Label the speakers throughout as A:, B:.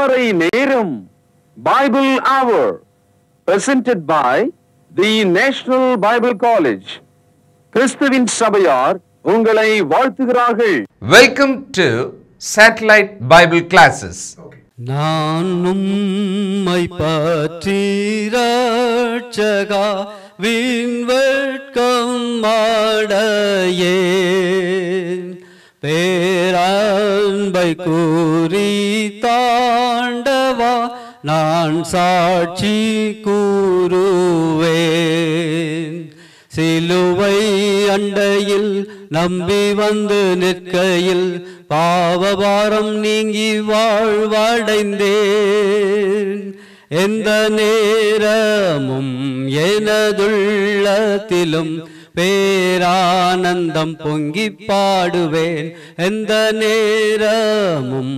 A: திருமறை நேரம் Bible Hour presented by the National Bible College. கிறிஸ்துவின் சபையார் உங்களை வாழ்த்துகிறார்கள்.
B: Welcome to Satellite Bible Classes.
C: நான் உம்மை பற்றி ரட்சகா விண்வெட்கம் அடையேன், பேரன்பை கூறி தாண்டவா நான் சாட்சி கூறுவேன். சிலுவை அண்டையில் நம்பி வந்து நிற்கையில் பாவபாரம் நீங்கி வாழ்வடைந்தேன். எந்த நேரமும் எனதுள்ளத்திலும் பேரானந்தம் பொங்கி பாடுவேன். எந்த நேரமும்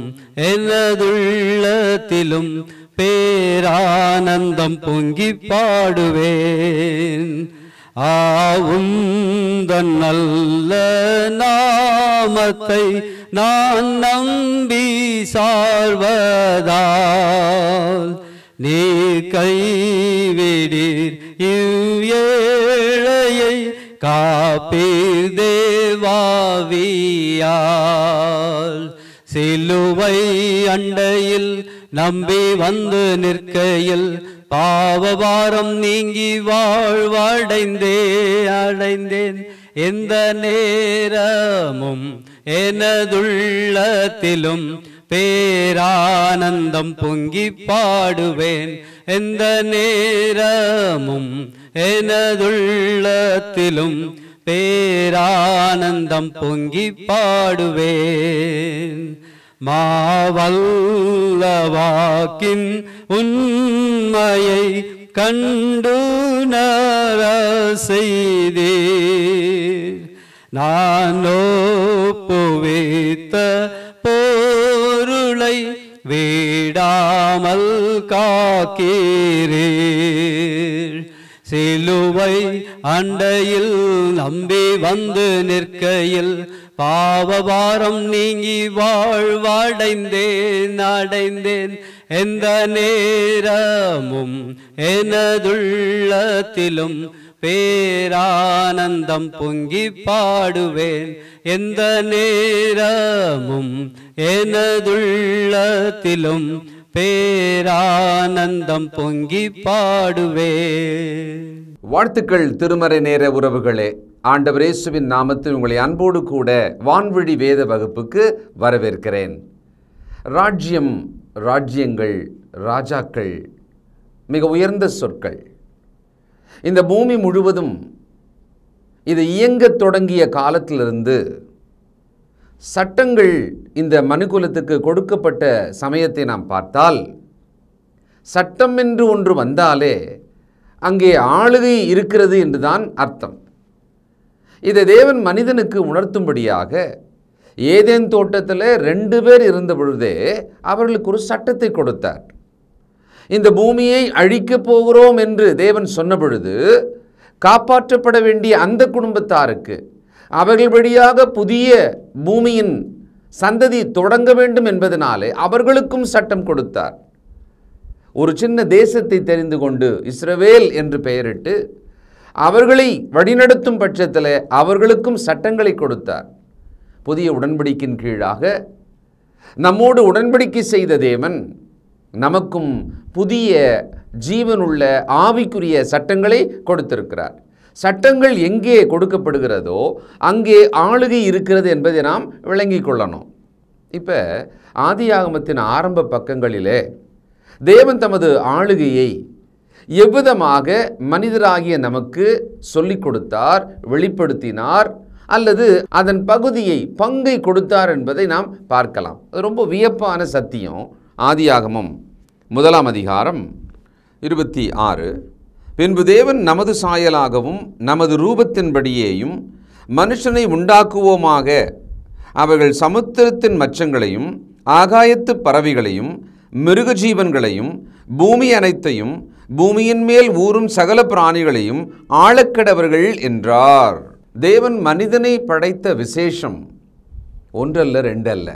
C: எனதுள்ளத்திலும் பேரானந்தம் பொங்கி பாடுவேன். ஆவுந்தன் நல்ல நாமத்தை நான் நம்பி சார்வதால் நீ கைவிடீர் இவ்வேளையை காப்பீர் தேவாவியால். சிலுவை அண்டையில் நம்பி வந்து நிற்கையில் பாவபாரம் நீங்கி வாழ்வடைந்தேன். எந்த நேரமும் எனதுள்ளத்திலும் பேரானந்தம் பொங்கி பாடுவேன். எந்த நேரமும் எனதுள்ளத்திலும் பேரானந்தம் பொங்கி பாடுவேன். மாவல்லவாக்கின் உண்மையை கண்டு நர செய்தீர், நான் ஒப்புவித்த பொருளை விடாமல் காக்கிறீர். சிலுவை அண்டையில் நம்பி வந்து நிற்கையில் பாவபாரம் நீங்கி வாழ்வடைந்தேன். எந்த நேரமும் எனதுள்ளத்திலும் பேரானந்தம் பொங்கி பாடுவேன். எந்த நேரமும் எனதுள்ளத்திலும் பேரானந்தம் பொங்கி பாடுவேன்.
B: வாழ்த்துக்கள் திருமறை நேர உறவுகளே, ஆண்டவர் இயேசுவின் நாமத்தில் உங்களை அன்போடு கூட வான்வழி வேத வகுப்புக்கு வரவேற்கிறேன். ராஜ்யம், ராஜ்யங்கள், ராஜாக்கள் மிக உயர்ந்த சொற்கள். இந்த பூமி முழுவதும் இது இயங்கத் தொடங்கிய காலத்திலிருந்து சட்டங்கள் இந்த மனுக்குலத்துக்கு கொடுக்கப்பட்ட சமயத்தை நாம் பார்த்தால், சட்டம் என்று ஒன்று வந்தாலே அங்கே ஆளுகை இருக்கிறது என்றுதான் அர்த்தம். இதை தேவன் மனிதனுக்கு உணர்த்தும்படியாக ஏதேன் தோட்டத்தில் 2 பேர் இருந்த பொழுதே அவர்களுக்கு ஒரு சட்டத்தை கொடுத்தார். இந்த பூமியை அழிக்கப் போகிறோம் என்று தேவன் சொன்ன பொழுது காப்பாற்றப்பட வேண்டிய அந்த குடும்பத்தாருக்கு அவர்கள் வழியாக புதிய பூமியின் சந்ததி தொடங்க வேண்டும் என்பதனாலே அவர்களுக்கும் சட்டம் கொடுத்தார். ஒரு சின்ன தேசத்தை தெரிந்து கொண்டு இஸ்ரவேல் என்று பெயரிட்டு அவர்களை வழிநடத்தும் பட்சத்தில் அவர்களுக்கும் சட்டங்களை கொடுத்தார். புதிய உடன்படிக்கையின் கீழாக நம்மோடு உடன்படிக்கை செய்த தேவன் நமக்கும் புதிய ஜீவனுள்ள ஆவிக்குரிய சட்டங்களை கொடுத்திருக்கிறார். சட்டங்கள் எங்கே கொடுக்கப்படுகிறதோ அங்கே ஆளுகை இருக்கிறது என்பதை நாம் விளங்கிக் கொள்ளணும். இப்போ ஆதியாகமத்தின் ஆரம்ப பக்கங்களிலே தேவன் தமது ஆளுகையை எவ்விதமாக மனிதராகிய நமக்கு சொல்லிக் கொடுத்தார், வெளிப்படுத்தினார், அல்லது அதன் பகுதியை பங்கை கொடுத்தார் என்பதை நாம் பார்க்கலாம். அது ரொம்ப வியப்பான சத்தியம். ஆதியாகமம் 1 அதிகாரம் 26. பின்பு தேவன் நமது சாயலாகவும் நமது ரூபத்தின்படியேயும் மனுஷனை உண்டாக்குவோமாக, அவர்கள் சமுத்திரத்தின் மச்சங்களையும் ஆகாயத்து பறவைகளையும் மிருகஜீவன்களையும் பூமி அனைத்தையும் பூமியின் மேல் ஊறும் சகல பிராணிகளையும் ஆளக்கடவர்கள் என்றார். தேவன் மனிதனை படைத்த விசேஷம் ஒன்றல்ல, 2 அல்ல.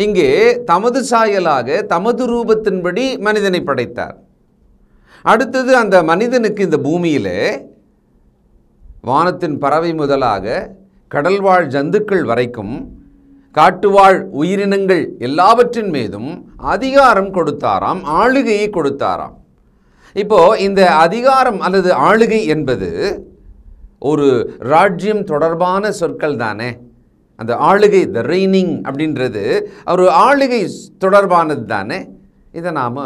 B: இங்கே தமது சாயலாக தமது ரூபத்தின்படி மனிதனை படைத்தார். அடுத்தது அந்த மனிதனுக்கு இந்த பூமியிலே வானத்தின் பறவை முதலாக கடல்வாழ் ஜந்துக்கள் வரைக்கும் காட்டுவாழ் உயிரினங்கள் எல்லாவற்றின் மீதும் அதிகாரம் கொடுத்தாராம், ஆளுகையை கொடுத்தாராம். இப்போ இந்த அதிகாரம் அல்லது ஆளுகை என்பது ஒரு ராஜ்யம் தொடர்பான சொற்கள் தானே. அந்த ஆளுகை, த ரெய்னிங் அப்படின்றது ஒரு ஆளுகை தொடர்பானது தானே. இதை நாம்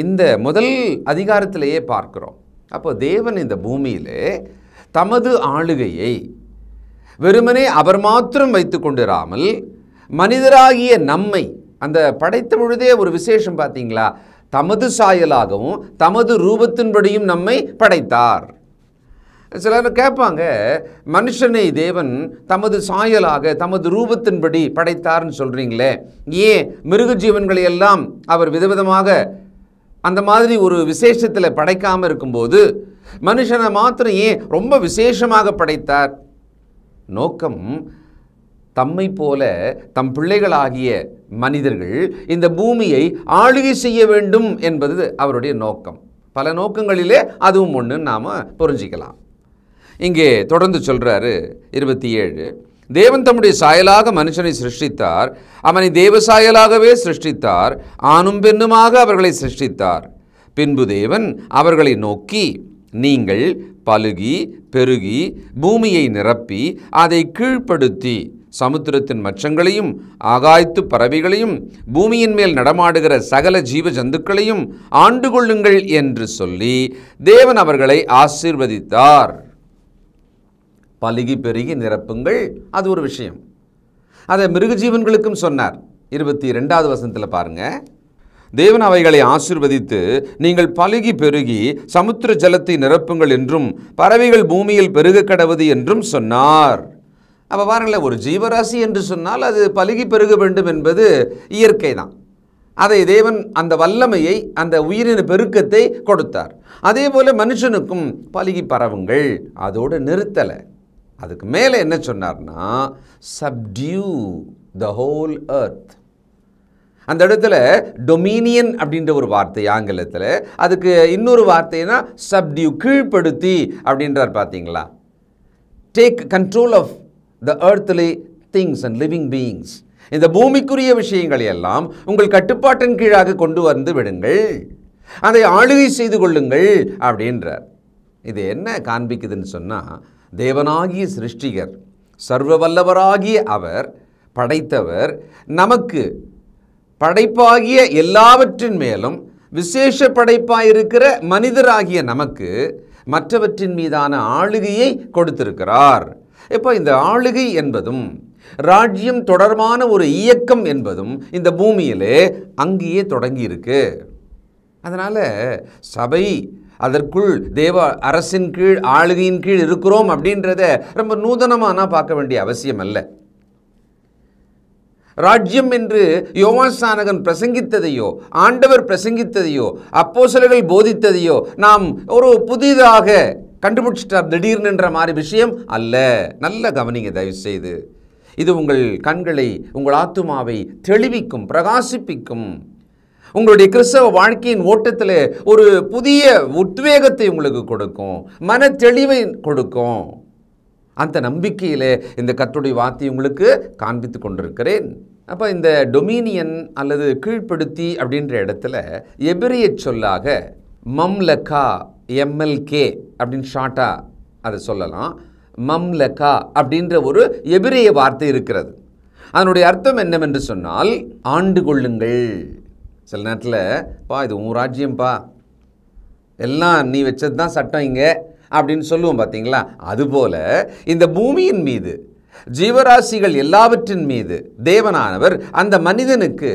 B: இந்த முதல் அதிகாரத்திலேயே பார்க்கிறோம். அப்போ தேவன் இந்த பூமியிலே தமது ஆளுகையை வெறுமனே அவர் மாத்திரம் வைத்து கொண்டிராமல் மனிதராகிய நம்மை அந்த படைத்த பொழுதே ஒரு விசேஷம் பார்த்தீங்களா, தமது சாயலாகவும் தமது ரூபத்தின்படியும் நம்மை படைத்தார். சிலர் கேட்பாங்க, மனுஷனை தேவன் தமது சாயலாக தமது ரூபத்தின்படி படைத்தார்னு சொல்கிறீங்களே, ஏன் மிருக ஜீவன்களை எல்லாம் அவர் விதவிதமாக அந்த மாதிரி ஒரு விசேஷத்தில் படைக்காமல் இருக்கும்போது மனுஷனை மாத்திரம் ஏன் ரொம்ப விசேஷமாக படைத்தார்? நோக்கம், தம்மை போல தம் பிள்ளைகளாகிய மனிதர்கள் இந்த பூமியை ஆளுகை செய்ய வேண்டும் என்பது அவருடைய நோக்கம். பல நோக்கங்களிலே அதுவும் ஒன்று நாம் புரிஞ்சிக்கலாம். இங்கே தொடர்ந்து சொல்கிறாரு 27, தேவன் தம்முடைய சாயலாக மனுஷனை சிருஷ்டித்தார், அவனை தேவ சாயலாகவே சிருஷ்டித்தார், ஆணும் பெண்ணுமாக அவர்களை சிருஷ்டித்தார். பின்பு தேவன் அவர்களை நோக்கி, நீங்கள் பலுகி பெருகி பூமியை நிரப்பி அதை கீழ்ப்படுத்தி சமுத்திரத்தின் மச்சங்களையும் ஆகாயத்து பறவைகளையும் பூமியின் மேல் நடமாடுகிற சகல ஜீவ ஜந்துக்களையும் ஆண்டு கொள்ளுங்கள் என்று சொல்லி தேவன் அவர்களை ஆசீர்வதித்தார். பலுகி பெருகி நிரப்புங்கள், அது ஒரு விஷயம். அதை மிருக ஜீவன்களுக்கும் சொன்னார். 22வது வசனத்தில் பாருங்க, தேவன் அவைகளை ஆசீர்வதித்து நீங்கள் பலுகி பெருகி சமுத்திர ஜலத்தை நிரப்புங்கள் என்றும் பறவைகள் பூமியில் பெருக கடவது என்றும் சொன்னார். அப்போ பாருங்களேன், ஒரு ஜீவராசி என்று சொன்னால் அது பலுகி பெருக வேண்டும் என்பது இயற்கை தான். அதை தேவன் அந்த வல்லமையை, அந்த உயிரின பெருக்கத்தை கொடுத்தார். அதே போல மனுஷனுக்கும் பலுகி பரவுங்கள், அதோடு நிறுத்தலை. அதுக்கு மேலே என்ன சொன்னார்னா, சப்டியூ த ஹோல் எர்த். அந்த இடத்துல டொமினியன் அப்படின்ற ஒரு வார்த்தை ஆங்கிலத்தில், அதுக்கு இன்னொரு வார்த்தைனா சப்டியூ, கீழ்ப்படுத்தி அப்படின்றார். பார்த்தீங்களா, take control of the earthly things and living beings. இந்த பூமிக்குரிய விஷயங்களை எல்லாம் உங்கள் கட்டுப்பாட்டின் கீழாக கொண்டு வந்து விடுங்கள், அதை ஆளுகை செய்து கொள்ளுங்கள் அப்படின்றார். இது என்ன காண்பிக்குதுன்னு சொன்னால், தேவனாகிய சிருஷ்டிகர், சர்வ வல்லவராகிய அவர், படைத்தவர், நமக்கு படைப்பாகிய எல்லாவற்றின் மேலும் விசேஷ படைப்பாயிருக்கிற மனிதராகிய நமக்கு மற்றவற்றின் மீதான ஆளுகையை கொடுத்திருக்கிறார். இப்போ இந்த ஆளுகை என்பதும் ராஜ்யம் தொடர்பான ஒரு இயக்கம் என்பதும் இந்த பூமியிலே அங்கேயே தொடங்கி இருக்கு. அதனால் சபை, அதற்குள் தேவ அரசின் கீழ், ஆளுகையின் கீழ் இருக்கிறோம் அப்படின்றத ரொம்ப நூதனமாக பார்க்க வேண்டிய அவசியம் அல்ல. ராஜ்யம் என்று யோவான்ஸ்நானகன் பிரசங்கித்ததையோ, ஆண்டவர் பிரசங்கித்ததையோ, அப்போஸ்தலர்கள் போதித்ததையோ நாம் ஒரு புதிதாக கண்டுபிடிச்சிட்டார் திடீர்னுன்ற மாதிரி விஷயம் அல்ல. நல்ல கவனிங்க தயவு செய்து. இது உங்கள் கண்களை, உங்கள் ஆத்துமாவை தெளிவிக்கும், பிரகாசிப்பிக்கும். உங்களுடைய கிறிஸ்தவ வாழ்க்கையின் ஓட்டத்தில் ஒரு புதிய உத்வேகத்தை உங்களுக்கு கொடுக்கும், மன தெளிவை கொடுக்கும். அந்த நம்பிக்கையில் இந்த கர்த்தருடைய வார்த்தையை உங்களுக்கு காண்பித்து கொண்டிருக்கிறேன். அப்போ இந்த டொமினியன் அல்லது கீழ்ப்படுத்தி அப்படின்ற இடத்துல எபிரிய சொல்லாக மம்லகா, எம்எல்கே அப்படின்னு ஷார்ட்டாக அதை சொல்லலாம். மம்லகா அப்படின்ற ஒரு எபிரிய வார்த்தை இருக்கிறது. அதனுடைய அர்த்தம் என்னவென்று சொன்னால், ஆண்டு கொள்ளுங்கள். சில நேரத்தில், பா இது உன் ராஜ்யம்பா, எல்லாம் நீ வச்சது தான் சட்டம் இங்கே அப்படின்னு சொல்லுவோம் பார்த்தீங்களா. அதுபோல் இந்த பூமியின் மீது, ஜீவராசிகள் எல்லாவற்றின் மீது தேவனானவர் அந்த மனிதனுக்கு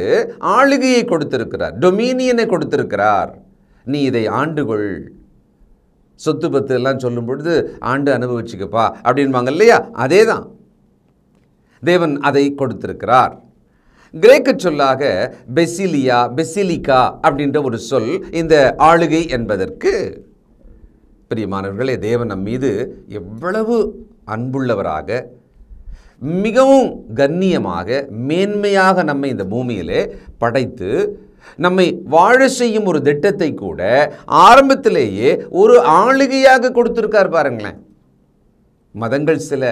B: ஆளுகையை கொடுத்திருக்கிறார், டொமினியனை கொடுத்திருக்கிறார். நீ இதை ஆண்டுகொள். சொத்து பத்து எல்லாம் சொல்லும் பொழுது ஆண்டு அனுபவிச்சுக்கப்பா அப்படின்பாங்க இல்லையா, அதே தான் தேவன் அதை கொடுத்திருக்கிறார். கிரேக்க சொல்லாக பெசிலியா, பெசிலிகா அப்படின்ற ஒரு சொல் இந்த ஆளுகை என்பதற்கு. பிரியமானவர்களே, தேவன் நம் மீது எவ்வளவு அன்புள்ளவராக, மிகவும் கண்ணியமாக மேன்மையாக நம்மை இந்த பூமியிலே படைத்து நம்மை வாழ செய்யும் ஒரு திட்டத்தை கூட ஆரம்பத்திலேயே ஒரு ஆளுகையாக கொடுத்திருக்கார் பாருங்களேன். மதங்கள் சில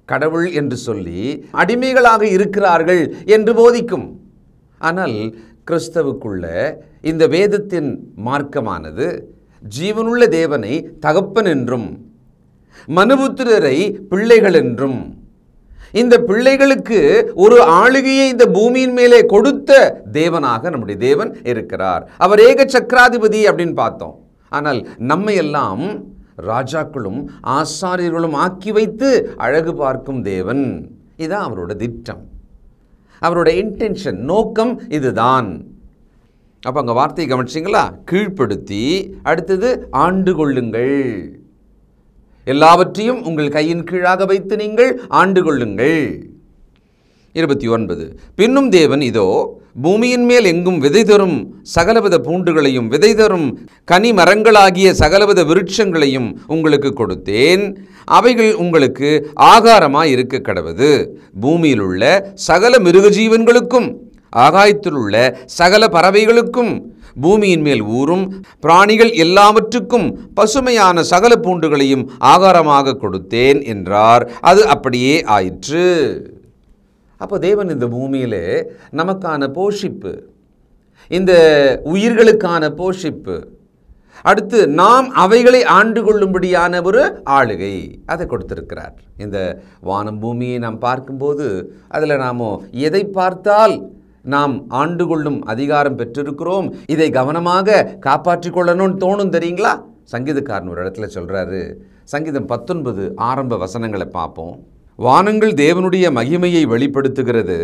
B: கடவுள் என்று சொல்லி அடிமைகளாக இருக்கிறார்கள் என்று போதிக்கும். ஆனால் கிறிஸ்தவுக்குள்ள இந்த வேதத்தின் மார்க்கமானது ஜீவனுள்ள தேவனை தகப்பன் என்றும் மனுபுத்திரரை பிள்ளைகள் என்றும், இந்த பிள்ளைகளுக்கு ஒரு ஆளுகையை இந்த பூமியின் மேலே கொடுத்த தேவனாக நம்முடைய தேவன் இருக்கிறார். அவர் ஏக சக்கராதிபதி அப்படின்னு பார்த்தோம். ஆனால் நம்மை எல்லாம் ராஜாக்களும் ஆசாரியர்களும் ஆக்கி வைத்து அழகு பார்க்கும் தேவன். இதுதான் அவரோட திட்டம், அவரோட இன்டென்ஷன், நோக்கம் இதுதான். அப்போ அங்கே வார்த்தையை கவனிச்சிங்களா? கீழ்ப்படுத்தி, அடுத்தது ஆண்டு கொள்ளுங்கள், எல்லாவற்றையும் உங்கள் கையின் கீழாக வைத்து நீங்கள் ஆண்டு கொள்ளுங்கள். 29 பின்னும் தேவன், இதோ பூமியின் மேல் எங்கும் விதை தரும் சகலவித பூண்டுகளையும் விதை தரும் கனி மரங்களாகிய சகலவித விருட்சங்களையும் உங்களுக்கு கொடுத்தேன், அவைகள் உங்களுக்கு ஆகாரமாய் இருக்க கடவது. பூமியில் உள்ள சகல மிருகஜீவன்களுக்கும் ஆகாயத்தில் உள்ள சகல பறவைகளுக்கும் பூமியின் மேல் ஊறும் பிராணிகள் எல்லாவற்றுக்கும் பசுமையான சகல பூண்டுகளையும் ஆகாரமாக கொடுத்தேன் என்றார். அது அப்படியே ஆயிற்று. அப்போ தேவன் இந்த பூமியிலே நமக்கான போஷிப்பு, இந்த உயிர்களுக்கான போஷிப்பு, அடுத்து நாம் அவைகளை ஆண்டு கொள்ளும்படியான ஒரு ஆளுகை அதை கொடுத்திருக்கிறார். இந்த வானம் பூமியை நாம் பார்க்கும்போது அதில் நாம் எதை பார்த்தால் நாம் ஆண்டு கொள்ளும் அதிகாரம் பெற்றிருக்கிறோம், இதை கவனமாக காப்பாற்றிக் கொள்ளணும்னு தோணும் தெரியுங்களா? சங்கீதக்காரன் ஒரு இடத்துல சொல்கிறாரு, சங்கீதம் 19 ஆரம்ப வசனங்களை பார்ப்போம். வானங்கள் தேவனுடைய மகிமையை வெளிப்படுத்துகிறது,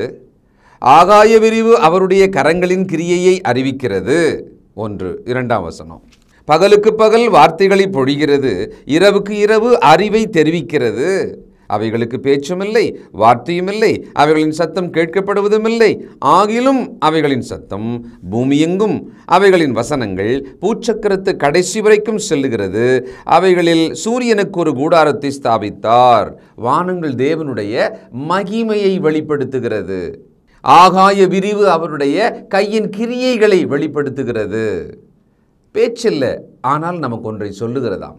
B: ஆகாய விரிவு அவருடைய கரங்களின் கிரியையை அறிவிக்கிறது. 1. 2ஆம் வசனம், பகலுக்கு பகல் வார்த்தைகளை பொழிகிறது, இரவுக்கு இரவு அறிவை தெரிவிக்கிறது. அவைகளுக்கு பேச்சுமில்லை, வார்த்தையுமில்லை, அவைகளின் சத்தம் கேட்கப்படுவதுமில்லை. ஆகிலும் அவைகளின் சத்தம் பூமியெங்கும், அவைகளின் வசனங்கள் பூச்சக்கரத்து கடைசி வரைக்கும் செல்லுகிறது. அவைகளில் சூரியனுக்கு ஒரு கூடாரத்தை ஸ்தாபித்தார். வானங்கள் தேவனுடைய மகிமையை வெளிப்படுத்துகிறது, ஆகாய விரிவு அவருடைய கையின் கிரியைகளை வெளிப்படுத்துகிறது. பேச்சில்லை, ஆனால் நமக்கு ஒன்றை சொல்லுகிறதாம்.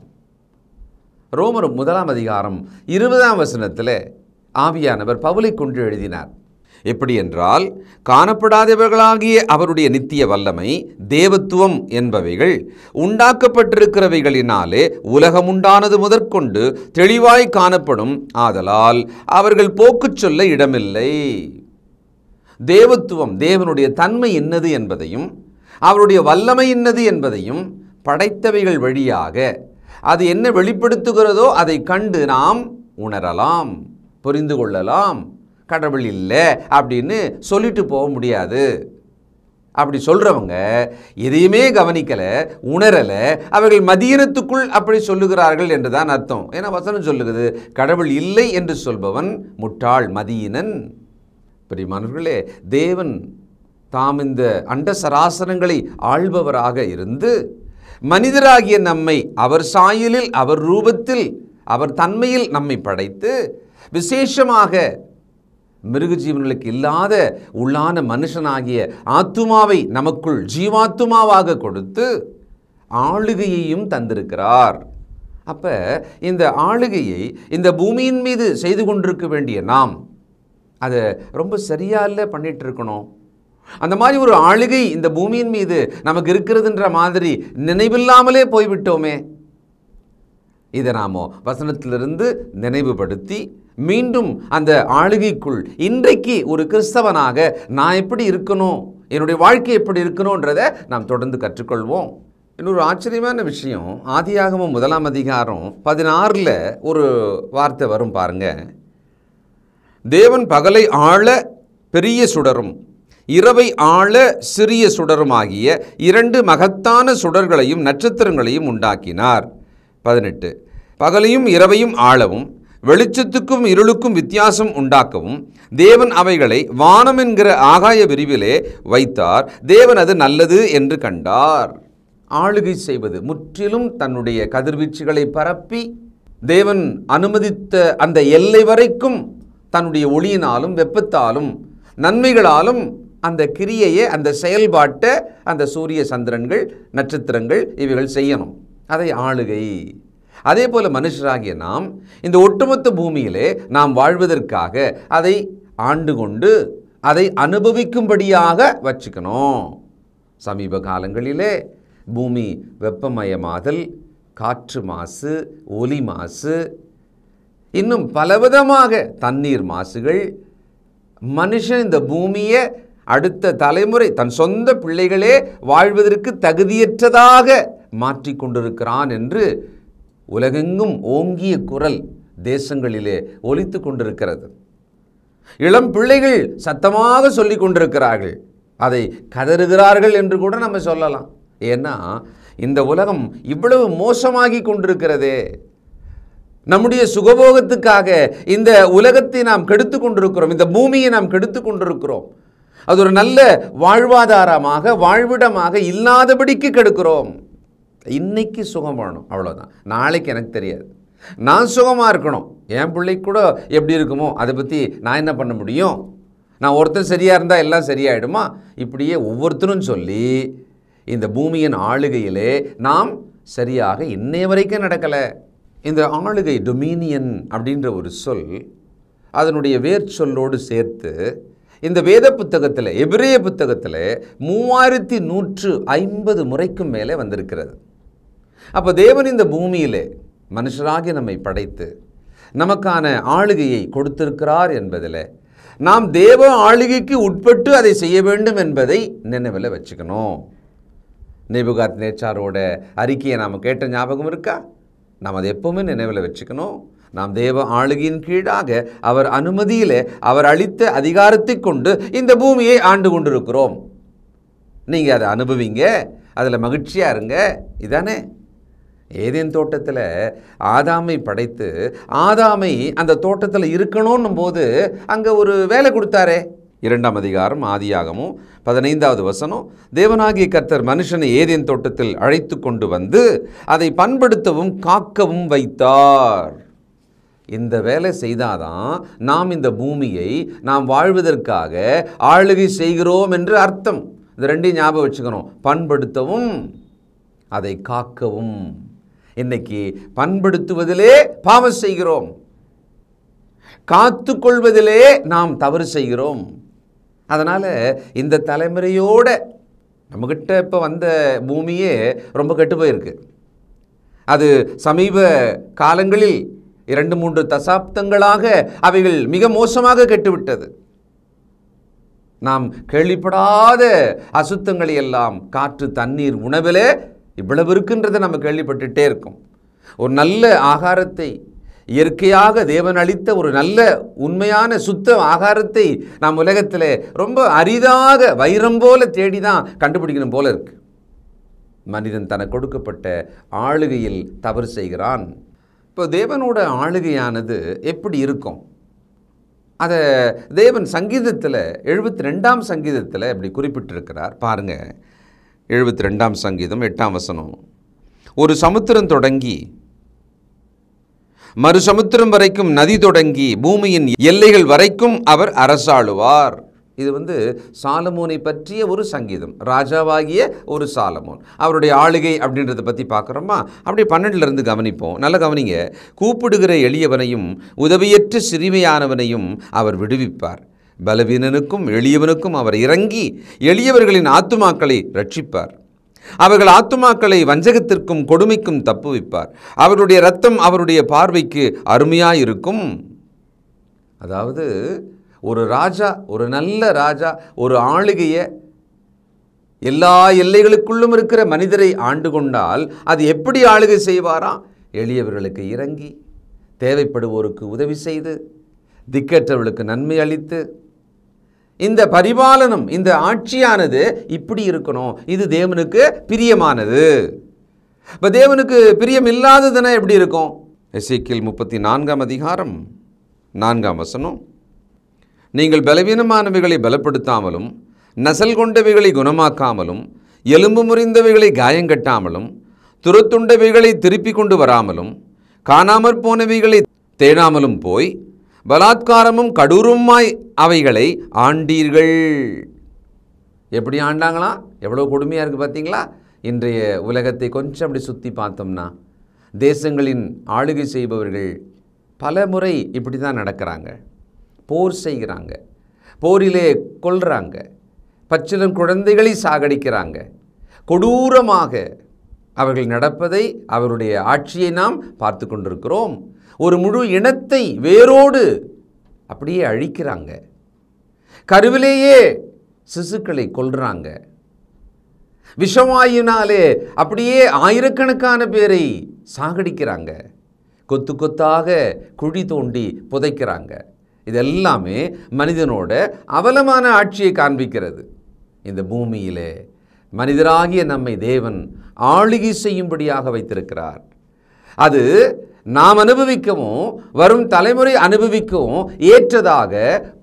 B: ரோமர் 1ஆம் அதிகாரம் 20ஆம் வசனத்தில் ஆவியானவர் பவுலை கொண்டு எழுதினார். எப்படி என்றால், காணப்படாதவர்களாகிய அவருடைய நித்திய வல்லமை, தேவத்துவம் என்பவைகள் உண்டாக்கப்பட்டிருக்கிறவைகளினாலே உலகம் உண்டானது முதற்கொண்டு தெளிவாய் காணப்படும். ஆதலால் அவர்கள் போக்குச் சொல்ல இடமில்லை. தேவத்துவம், தேவனுடைய தன்மை என்னது என்பதையும் அவருடைய வல்லமை என்னது என்பதையும் படைத்தவைகள் வழியாக அது என்ன வெளிப்படுத்துகிறதோ அதை கண்டு நாம் உணரலாம், புரிந்து கொள்ளலாம். கடவுள் இல்லை அப்படின்னு சொல்லிட்டு போக முடியாது. அப்படி சொல்கிறவங்க எதையுமே கவனிக்கலை, உணரலை, அவர்கள் மதியினத்துக்குள் அப்படி சொல்லுகிறார்கள் என்று தான் அர்த்தம். ஏன்னா வசனம் சொல்லுகிறது, கடவுள் இல்லை என்று சொல்பவன் முட்டாள், மதியினன். பிரியமானவர்களே, தேவன் தாம் இந்த அண்ட சராசரங்களை ஆள்பவராக இருந்து மனிதராகிய நம்மை அவர் சாயலில், அவர் ரூபத்தில், அவர் தன்மையில் நம்மை படைத்து விசேஷமாக மிருகஜீவன்களுக்கு இல்லாத உள்ளான மனுஷனாகிய ஆத்துமாவை நமக்குள் ஜீவாத்துமாவாக கொடுத்து ஆளுகையையும் தந்திருக்கிறார். அப்போ இந்த ஆளுகையை இந்த பூமியின் மீது செய்து கொண்டிருக்க வேண்டிய நாம் அதை ரொம்ப சரியா இல்லை பண்ணிட்டு இருக்கணும். அந்த மாதிரி ஒரு ஆளுகை இந்த பூமியின் மீது நமக்கு இருக்கிறதுன்ற மாதிரி நினைவில்லாமலே போய்விட்டோமே. இதை நாம் வசனத்திலிருந்து நினைவுபடுத்தி மீண்டும் அந்த ஆளுகைக்குள் இன்றைக்கு ஒரு கிறிஸ்தவனாக நான் எப்படி இருக்கணும், என்னுடைய வாழ்க்கை எப்படி இருக்கணுன்றதை நாம் தொடர்ந்து கற்றுக்கொள்வோம். இன்னொரு ஆச்சரியமான விஷயம், ஆதியாகமம் 1ஆம் அதிகாரம் 16 ஒரு வார்த்தை வரும் பாருங்க. தேவன் பகலை ஆள பெரிய சுடரும் இரவை ஆள சிறிய சுடருமாகிய 2 மகத்தான சுடர்களையும் நட்சத்திரங்களையும் உண்டாக்கினார். 18 பகலையும் இரவையும் ஆளவும் வெளிச்சத்துக்கும் இருளுக்கும் வித்தியாசம் உண்டாக்கவும் தேவன் அவைகளை வானம் என்கிற ஆகாய விரிவிலே வைத்தார். தேவன் அது நல்லது என்று கண்டார். ஆளுகை செய்வது, முற்றிலும் தன்னுடைய கதிர்வீச்சுகளை பரப்பி தேவன் அனுமதித்த அந்த எல்லை வரைக்கும் தன்னுடைய ஒளியினாலும் வெப்பத்தாலும் நன்மைகளாலும் அந்த கிரியையை, அந்த செயல்பாட்டை அந்த சூரிய சந்திரன்கள் நட்சத்திரங்கள் இவைகள் செய்யணும். அதை ஆளுகை. அதே போல மனுஷராகிய நாம் இந்த ஒட்டுமொத்த பூமியிலே நாம் வாழ்வதற்காக அதை ஆண்டு கொண்டு அதை அனுபவிக்கும்படியாக வச்சுக்கணும். சமீப காலங்களிலே பூமி வெப்பமயமாதல், காற்று மாசு, ஒலி மாசு, இன்னும் பலவிதமாக தண்ணீர் மாசுகள், மனுஷன் இந்த பூமியை அடுத்த தலைமுறை தன் சொந்த பிள்ளைகளே வாழ்வதற்கு தகுதியற்றதாக மாற்றிக்கொண்டிருக்கிறான் என்று உலகெங்கும் ஓங்கிய குரல் தேசங்களிலே ஒலித்து கொண்டிருக்கிறது. இளம் பிள்ளைகள் சத்தமாக சொல்லி கொண்டிருக்கிறார்கள், அதை கதறுகிறார்கள் என்று கூட நம்ம சொல்லலாம். ஏன்னா இந்த உலகம் இவ்வளவு மோசமாகி கொண்டிருக்கிறதே. நம்முடைய சுகபோகத்துக்காக இந்த உலகத்தை நாம் கெடுத்து கொண்டிருக்கிறோம், இந்த பூமியை நாம் கெடுத்து கொண்டிருக்கிறோம். அது ஒரு நல்ல வாழ்வாதாரமாக வாழ்விடமாக இல்லாதபடிக்கு கெடுக்கிறோம். இன்னைக்கு சுகம் வேணும், அவ்வளோதான். நாளைக்கு எனக்கு தெரியாது. நான் சுகமாக இருக்கணும், என் பிள்ளைக்கு கூட எப்படி இருக்குமோ அதை பற்றி நான் என்ன பண்ண முடியும்? நான் ஒருத்தர் சரியாக இருந்தால் எல்லாம் சரியாயிடுமா? இப்படியே ஒவ்வொருத்தரும் சொல்லி இந்த பூமியின் ஆளுகையிலே நாம் சரியாக இன்னைய வரைக்கும் நடக்கலை. இந்த ஆளுகை, டொமினியன் அப்படின்ற ஒரு சொல் அதனுடைய வேர் சொல்லோடு சேர்த்து இந்த வேத புத்தகத்தில், எபிரேய புத்தகத்தில் 3150 முறைக்கும் மேலே வந்திருக்கிறது. அப்போ தேவன் இந்த பூமியிலே மனுஷராகி நம்மை படைத்து நமக்கான ஆளுகையை கொடுத்திருக்கிறார் என்பதில் நாம் தேவ ஆளுகைக்கு உட்பட்டு அதை செய்ய வேண்டும் என்பதை நினைவில் வச்சுக்கணும். நேபுகாத்நேச்சாரோட அறிக்கையை நாம் கேட்ட ஞாபகம் இருக்கா? நாம் அதை எப்பவுமே நினைவில் வச்சுக்கணும். நாம் தேவ ஆளுகையின் கீழாக அவர் அனுமதியில் அவர் அளித்த அதிகாரத்தை கொண்டு இந்த பூமியை ஆண்டு கொண்டிருக்கிறோம். நீங்கள் அதை அனுபவிங்க, அதில் மகிழ்ச்சியாக இருங்க. இதானே ஏதேன் தோட்டத்தில் ஆதாமை படைத்து ஆதாமை அந்த தோட்டத்தில் இருக்கணும் போது அங்கே ஒரு வேலை கொடுத்தாரே. 2ஆம் அதிகாரம் ஆதியாகமும் 15வது வசனம், தேவனாகிய கர்த்தர் மனுஷனை ஏதேன் தோட்டத்தில் அழைத்து கொண்டு வந்து அதை பண்படுத்தவும் காக்கவும் வைத்தார். இந்த வேலை செய்தாதான் நாம் இந்த பூமியை நாம் வாழ்வதற்காக ஆளுகை செய்கிறோம் என்று அர்த்தம். இது ரெண்டையும் ஞாபகம் வச்சுக்கணும், பண்படுத்தவும் அதை காக்கவும். இன்னைக்கு பண்படுத்துவதிலே பாவம் செய்கிறோம், காத்து கொள்வதிலே நாம் தவறு செய்கிறோம். அதனால் இந்த தலைமுறையோட நம்மக்கிட்ட இப்போ வந்த பூமியே ரொம்ப கெட்டு போயிருக்கு. அது சமீப காலங்களில் 2-3 தசாப்தங்களாக அவைகள் மிக மோசமாக கெட்டுவிட்டது. நாம் கேள்விப்படாத அசுத்தங்களை எல்லாம் காற்று, தண்ணீர், உணவிலே இவ்வளவு இருக்குன்றதை நம்ம கேள்விப்பட்டுட்டே இருக்கோம். ஒரு நல்ல ஆகாரத்தை, இயற்கையாக தேவன் அளித்த ஒரு நல்ல உண்மையான சுத்த ஆகாரத்தை நாம் உலகத்தில் ரொம்ப அரிதாக வைரம் போல தேடி தான் கண்டுபிடிக்கணும் போல இருக்கு. மனிதன் தனக்கு கொடுக்கப்பட்ட ஆளுகையில் தவறு செய்கிறான். இப்போ தேவனோட ஆளுகையானது எப்படி இருக்கும்? அதை தேவன் சங்கீதத்தில் 72ஆம் சங்கீதத்தில் இப்படி குறிப்பிட்டிருக்கிறார். பாருங்கள், 72ஆம் சங்கீதம் 8ஆம் வசனம், ஒரு சமுத்திரம் தொடங்கி மறு சமுத்திரம் வரைக்கும், நதி தொடங்கி பூமியின் எல்லைகள் வரைக்கும் அவர் அரசாளுவார். இது சாலமோனை பற்றிய ஒரு சங்கீதம். ராஜாவாகிய ஒரு சாலமோன், அவருடைய ஆளுகை அப்படின்றத பற்றி பார்க்குறோமா? அப்படியே 12லேருந்து கவனிப்போம். நல்லா கவனிங்க. கூப்பிடுகிற எளியவனையும் உதவியற்ற சிறுமையானவனையும் அவர் விடுவிப்பார். பலவீனனுக்கும் எளியவனுக்கும் அவர் இறங்கி எளியவர்களின் ஆத்துமாக்களை ரட்சிப்பார். அவர்கள் ஆத்துமாக்களை வஞ்சகத்திற்கும் கொடுமைக்கும் தப்புவிப்பார். அவருடைய இரத்தம் அவருடைய பார்வைக்கு அருமையாயிருக்கும். அதாவது ஒரு ராஜா, ஒரு நல்ல ராஜா ஒரு ஆளுகையை எல்லா எல்லைகளுக்குள்ளும் இருக்கிற மனிதரை ஆண்டு கொண்டால் அது எப்படி ஆளுகை செய்வாராம்? எளியவர்களுக்கு இறங்கி, தேவைப்படுவோருக்கு உதவி செய்து, திக்கற்றவர்களுக்கு நன்மை அளித்து, இந்த பரிபாலனம், இந்த ஆட்சியானது இப்படி இருக்கணும். இது தேவனுக்கு பிரியமானது. இப்போ தேவனுக்கு பிரியம் இல்லாததுன்னா எப்படி இருக்கும்? எசேக்கியேல் 34ஆம் அதிகாரம் 4ஆம் வசனம், நீங்கள் பலவீனமானவைகளை பலப்படுத்தாமலும் நசல் கொண்டவைகளை குணமாக்காமலும் எலும்பு முறிந்தவைகளை காயங்கட்டாமலும் துரத்துண்டவைகளை திருப்பி கொண்டு வராமலும் காணாமற் போனவைகளை தேடாமலும் போய் பலாத்காரமும் கடூரமாய் அவைகளை ஆண்டீர்கள். எப்படி ஆண்டாங்களாம்? எவ்வளோ கொடுமையாக இருக்குது பார்த்தீங்களா? இன்றைய உலகத்தை கொஞ்சம் அப்படி சுற்றி பார்த்தோம்னா தேசங்களின் ஆளுகை செய்பவர்கள் பல முறை இப்படி தான் நடக்கிறாங்க. போர் செய்கிறாங்க, போரிலே கொல்றாங்க, பச்சிளம் குழந்தைகளை சாகடிக்கிறாங்க. கொடூரமாக அவர்கள் நடப்பதை, அவருடைய ஆட்சியை நாம் பார்த்து கொண்டிருக்கிறோம். ஒரு முழு இனத்தை வேரோடு அப்படியே அழிக்கிறாங்க. கருவிலேயே சிசுக்களை கொல்றாங்க. விஷவாயினாலே அப்படியே ஆயிரக்கணக்கான பேரை சாகடிக்கிறாங்க. கொத்து கொத்தாக குழி தோண்டி புதைக்கிறாங்க. இதெல்லாமே மனிதனோட அவலமான ஆட்சியை காண்பிக்கிறது. இந்த பூமியிலே மனிதராகிய நம்மை தேவன் ஆளுகை செய்யும்படியாக வைத்திருக்கிறார். அது நாம் அனுபவிக்கவும் வரும் தலைமுறை அனுபவிக்கவும் ஏற்றதாக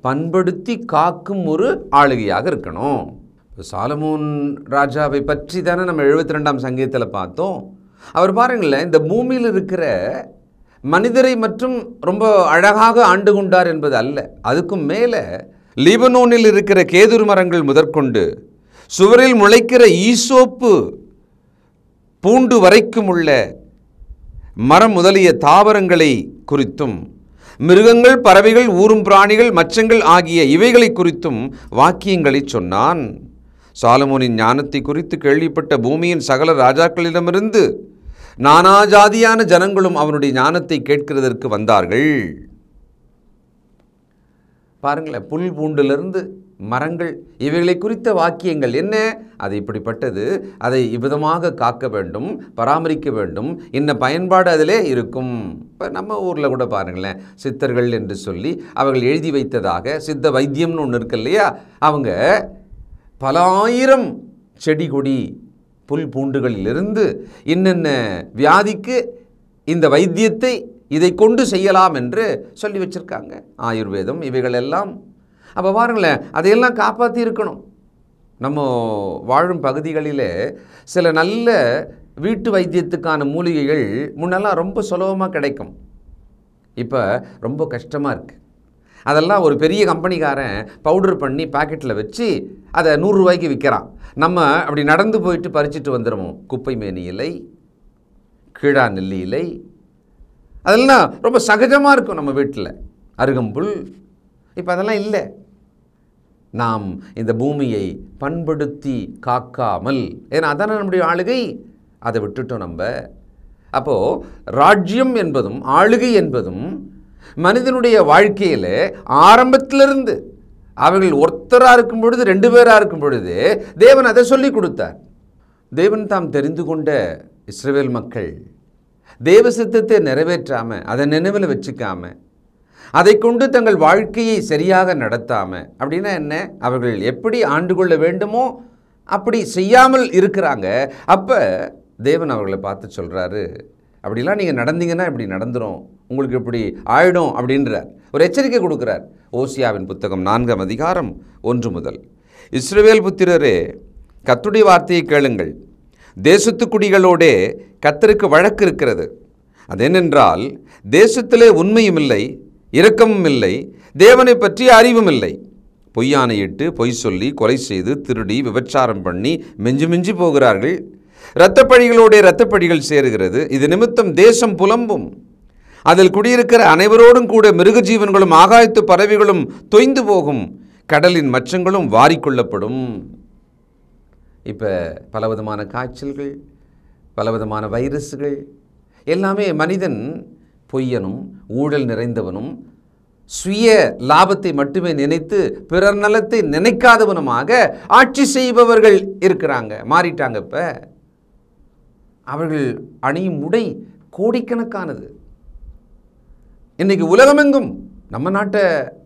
B: பண்படுத்தி காக்கும் ஒரு ஆளுகையாக இருக்கணும். சாலமோன் ராஜாவை பற்றி தானே நம்ம 72ஆம் சங்கீதத்தில் பார்த்தோம். அவர் பாருங்களேன், இந்த பூமியில் இருக்கிற மனிதரை மற்றும் ரொம்ப அழகாக ஆண்டு கொண்டார் என்பது அல்ல, அதுக்கும் மேலே லீபனோனில் இருக்கிற கேதுரு மரங்கள் முதற்கொண்டு சுவரில் முளைக்கிற ஈசோப்பு பூண்டு வரைக்கும் உள்ள மரம் முதலிய தாவரங்களை குறித்தும், மிருகங்கள், பறவைகள், ஊரும் பிராணிகள், மச்சங்கள் ஆகிய இவைகளை குறித்தும் வாக்கியங்களை சொன்னான். சாலமோனின் ஞானத்தை குறித்து கேள்விப்பட்ட பூமியின் சகல ராஜாக்களிடமிருந்து நானாஜாதியான ஜனங்களும் அவனுடைய ஞானத்தை கேட்கிறதற்கு வந்தார்கள். பாருங்களேன், புல் பூண்டிலிருந்து மரங்கள் இவைகளை குறித்த வாக்கியங்கள் என்ன? அது இப்படிப்பட்டது, அதை இவ்விதமாக காக்க வேண்டும், பராமரிக்க வேண்டும், இன்ன பயன்பாடு அதிலே இருக்கும். இப்போ நம்ம ஊரில் கூட பாருங்களேன், சித்தர்கள் என்று சொல்லி அவர்கள் எழுதி வைத்ததாக சித்த வைத்தியம்னு ஒன்று இருக்கு இல்லையா? அவங்க பல ஆயிரம் செடி கொடி புல் பூண்டுகளிலிருந்து இன்னென்ன வியாதிக்கு இந்த வைத்தியத்தை இதை கொண்டு செய்யலாம் என்று சொல்லி வச்சுருக்காங்க. ஆயுர்வேதம் இவைகள் எல்லாம். அப்போ பாருங்களேன், அதையெல்லாம் காப்பாற்றி இருக்கணும். நம்ம வாழும் பகுதிகளில் சில நல்ல வீட்டு வைத்தியத்துக்கான மூலிகைகள் முன்னெல்லாம் ரொம்ப சுலபமாக கிடைக்கும். இப்போ ரொம்ப கஷ்டமாக இருக்குது. அதெல்லாம் ஒரு பெரிய கம்பெனிக்காரன் பவுடர் பண்ணி பாக்கெட்டில் வச்சு அதை 100 ரூபாய்க்கு விற்கிறான். நம்ம அப்படி நடந்து போயிட்டு பறிச்சுட்டு வந்துடுவோம். குப்பை மேனி இலை, கீழா நெல்லி இலை, அதெல்லாம் ரொம்ப சகஜமாக இருக்கும் நம்ம வீட்டில். அருகம்புல், இப்போ அதெல்லாம் இல்லை. நாம் இந்த பூமியை பண்படுத்தி காக்காமல், ஏன்னா அதான நம்முடைய ஆளுகை, அதை விட்டுட்டோம் நம்ம. அப்போது ராஜ்யம் என்பதும் ஆளுகை என்பதும் மனிதனுடைய வாழ்க்கையில் ஆரம்பத்திலிருந்து அவர்கள் ஒருத்தராக இருக்கும் பொழுது, 2 பேராக இருக்கும் பொழுது தேவன் அதை சொல்லி கொடுத்தார். தேவன் தாம் தெரிந்து கொண்ட இஸ்ரவேல் மக்கள் தேவ சித்தத்தை நிறைவேற்றாமல், அதை நினைவில் வச்சுக்காம, அதை கொண்டு தங்கள் வாழ்க்கையை சரியாக நடத்தாமல், அப்படின்னா என்ன, அவர்கள் எப்படி ஆண்டு கொள்ள வேண்டுமோ அப்படி செய்யாமல் இருக்கிறாங்க. அப்போ தேவன் அவர்களை பார்த்து சொல்கிறாரு, அப்படிலாம் நீங்கள் நடந்தீங்கன்னா இப்படி நடந்துடும், உங்களுக்கு இப்படி ஆயிடும் அப்படின்றார். ஒரு எச்சரிக்கை கொடுக்குறார். ஓசியாவின் புத்தகம் 4ஆம் அதிகாரம் 1 முதல். இஸ்ரவேல் புத்திரரே, கர்த்தருடைய வார்த்தையை கேளுங்கள். தேசத்து குடிகளோடே கர்த்தருக்கு வழக்கு இருக்கிறது. அதென்னென்றால், தேசத்திலே உண்மையும் இல்லை, இரக்கமும் இல்லை, தேவனை பற்றி அறிவும் இல்லை. பொய்யானையிட்டு பொய் சொல்லி கொலை செய்து திருடி விபச்சாரம் பண்ணி மிஞ்சி மிஞ்சி போகிறார்கள். இரத்தப்பழிகளோடைய இரத்தப்பழிகள் சேருகிறது. இது நிமித்தம் தேசம் புலம்பும். அதில் குடியிருக்கிற அனைவரோடும் கூட மிருக ஜீவன்களும் ஆகாயத்து பறவைகளும் தொய்ந்து போகும். கடலின் மச்சங்களும் வாரிக்கொள்ளப்படும். இப்போ பலவிதமான காய்ச்சல்கள், பலவிதமான வைரஸ்கள் எல்லாமே மனிதன் பொய்யனும் ஊழல் நிறைந்தவனும் சுய லாபத்தை மட்டுமே நினைத்து பிறர் நலத்தை நினைக்காதவனுமாக ஆட்சி செய்பவர்கள் இருக்கிறாங்க, மாறிட்டாங்க. இப்போ அவர்கள் அணியும் உடை கோடிக்கணக்கானது. இன்றைக்கி உலகமெங்கும், நம்ம நாட்டை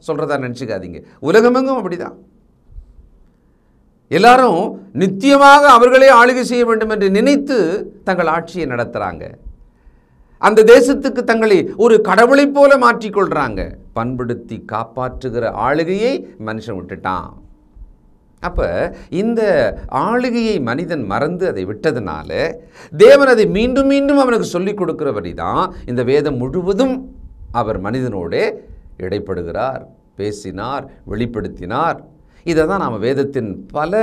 B: சொல்கிறதா நினச்சிக்காதீங்க, உலகமெங்கும் அப்படிதான். எல்லாரும் நித்தியமாக அவர்களே ஆளுகை செய்ய வேண்டும் என்று நினைத்து தங்கள் ஆட்சியை நடத்துகிறாங்க. அந்த தேசத்துக்கு தங்களை ஒரு கடவுளை போல மாற்றிக்கொள்கிறாங்க. பண்படுத்தி காப்பாற்றுகிற ஆளுகையை மனுஷன் விட்டுட்டான். அப்போ இந்த ஆளுகையை மனிதன் மறந்து அதை விட்டதுனால தேவன் அதை மீண்டும் மீண்டும் அவனுக்கு சொல்லிக் கொடுக்கிறபடி தான் இந்த வேதம் முழுவதும் அவர் மனிதனோடு இடைப்படுகிறார், பேசினார், வெளிப்படுத்தினார். இதை தான் நாம் வேதத்தின் பல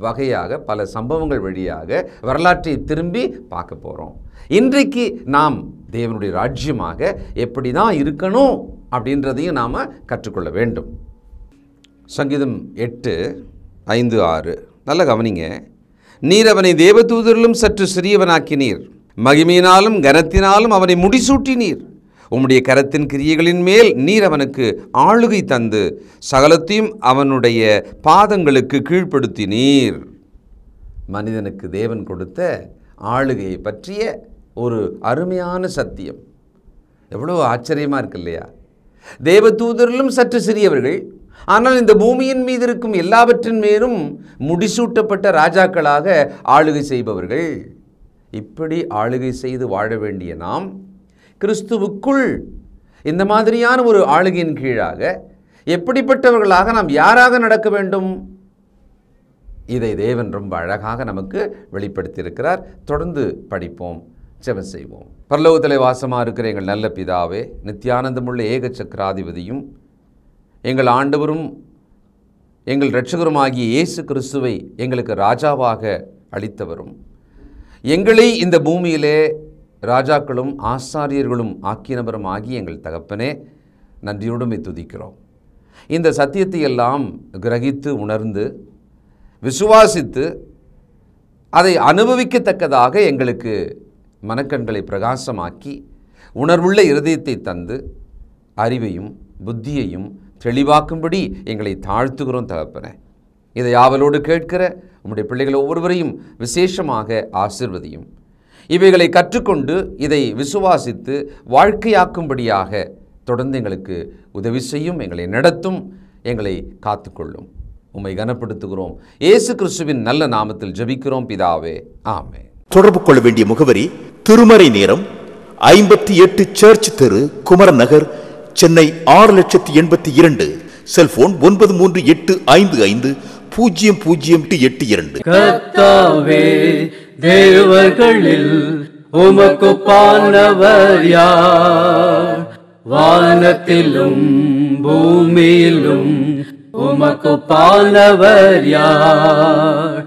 B: வகையாக, பல சம்பவங்கள் வழியாக வரலாற்றை திரும்பி பார்க்க போகிறோம். இன்றைக்கு நாம் தேவனுடைய ராஜ்யமாக எப்படி தான் இருக்கணும் அப்படின்றதையும் நாம் கற்றுக்கொள்ள வேண்டும். சங்கீதம் 8:5-6 நல்ல கவனிங்க. நீர் அவனை தேவதூதரிலும் சற்று சிறியவனாக்கினீர், மகிமையினாலும் கனத்தினாலும் அவனை முடிசூட்டினீர். உம்முடைய கரத்தின் கிரியைகளின் மேல் நீர் அவனுக்கு ஆளுகை தந்து சகலத்தையும் அவனுடைய பாதங்களுக்கு கீழ்ப்படுத்தினீர். மனிதனுக்கு தேவன் கொடுத்த ஆளுகையை பற்றிய ஒரு அருமையான சத்தியம். எவ்வளோ ஆச்சரியமாக இருக்கு இல்லையா? தேவதூதரிலும் சற்று சிறியவர்கள், ஆனால் இந்த பூமியின் மீது இருக்கும் எல்லாவற்றின் மேலும் முடிசூட்டப்பட்ட ராஜாக்களாக ஆளுகை செய்பவர்கள். இப்படி ஆளுகை செய்து வாழ வேண்டிய நாம் கிறிஸ்துவுக்குள் இந்த மாதிரியான ஒரு ஆளுகையின் கீழாக எப்படிப்பட்டவர்களாக நாம் யாராக நடக்க வேண்டும்? இதை தேவன் ரொம்ப அழகாக நமக்கு வெளிப்படுத்தியிருக்கிறார். தொடர்ந்து படிப்போம், ஜெபம் செய்வோம். பரலோகத்திலே வாசமாக இருக்கிற எங்கள் நல்ல பிதாவே, நித்தியானந்தமுள்ள ஏக சக்கராதிபதியும் எங்கள் ஆண்டவரும் எங்கள் இரட்சகருமாகிய இயேசு கிறிஸ்துவை எங்களுக்கு ராஜாவாக அளித்தவரும், எங்களை இந்த பூமியிலே ராஜாக்களும் ஆசாரியர்களும் ஆக்கினவரும் ஆகிய எங்கள் தகப்பனே, நன்றியோடு துதிக்கிறோம். இந்த சத்தியத்தை எல்லாம் கிரகித்து உணர்ந்து விசுவாசித்து அதை அனுபவிக்கத்தக்கதாக எங்களுக்கு மனக்கண்களை பிரகாசமாக்கி உணர்வுள்ள இருதயத்தை தந்து அறிவையும் புத்தியையும் தெளிவாக்கும்படி எங்களை தாழ்த்துகிறோம் தகப்பனே. இதை ஆவலோடு கேட்கிற உம்முடைய பிள்ளைகள் ஒவ்வொருவரையும் விசேஷமாக ஆசீர்வதியும். இவைகளை கற்றுக்கொண்டு இதை விசுவாசித்து வாழ்க்கையாக்கும்படியாக தொடர்ந்து எங்களுக்கு உதவி செய்யும், எங்களை நடத்தும், எங்களை காத்துக்கொள்ளும். உம்மை கனப்படுத்துகிறோம், இயேசு கிறிஸ்துவின் நல்ல நாமத்தில் ஜெபிக்கிறோம் பிதாவே, ஆமென்.
D: தொடர்பு கொள்ள வேண்டிய முகவரி: திருமறை நேரம், 58 சர்ச் தெரு, குமரன் நகர், சென்னை 6,82,000. செல்போன் 9385500882.
C: கர்த்தாவே, தேவர்களில் உமக்குப்பானவர் யார்? வானத்திலும் பூமியிலும் உமக்குப்பானவர் யார்?